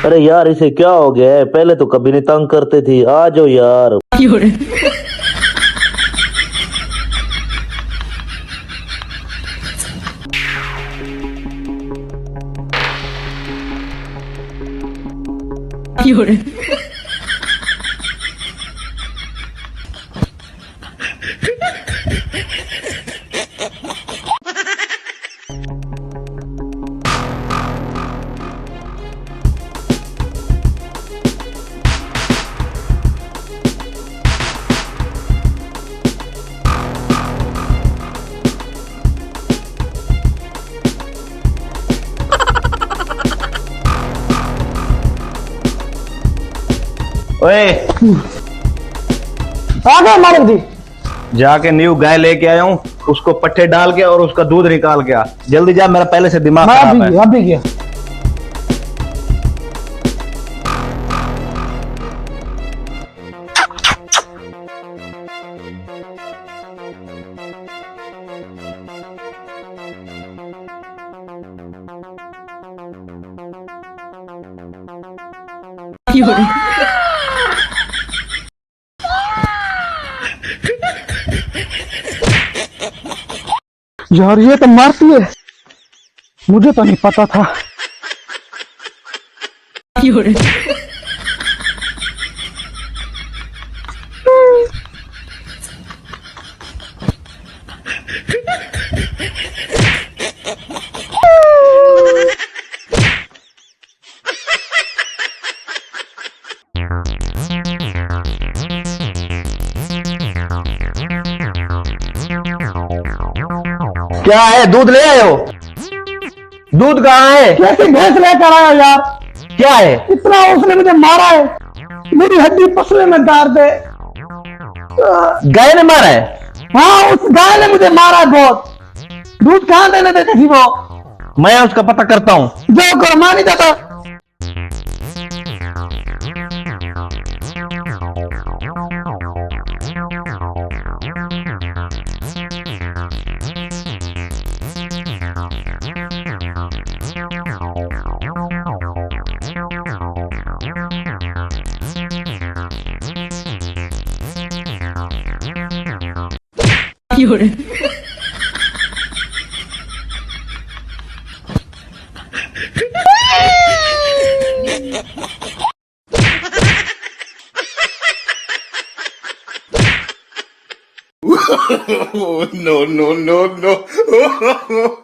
अरे यार इसे क्या हो गया है? पहले तो कभी नहीं तंग करते थी, आ जाओ यार। ओए, आ गए मालिक जी। जाके न्यू गाय लेके आया हूँ, उसको पट्ठे डाल के और उसका दूध निकाल के आ। जल्दी जा, मेरा पहले से दिमाग मैं खराब है। अभी गया। यार ये तो मारती है, मुझे तो नहीं पता था। क्या है? दूध ले आए हो? दूध कहाँ है? कैसे भैंस लेकर आया यार? क्या है? इतना उसने मुझे मारा है, मेरी हड्डी पसले में दर्द है। गाय ने मारा है? हाँ, उस गाय ने मुझे मारा है बहुत। दूध कहाँ देने देती थी वो? मैं उसका पता करता हूँ। जो करो, मान नहीं जाता। No, no, no, no.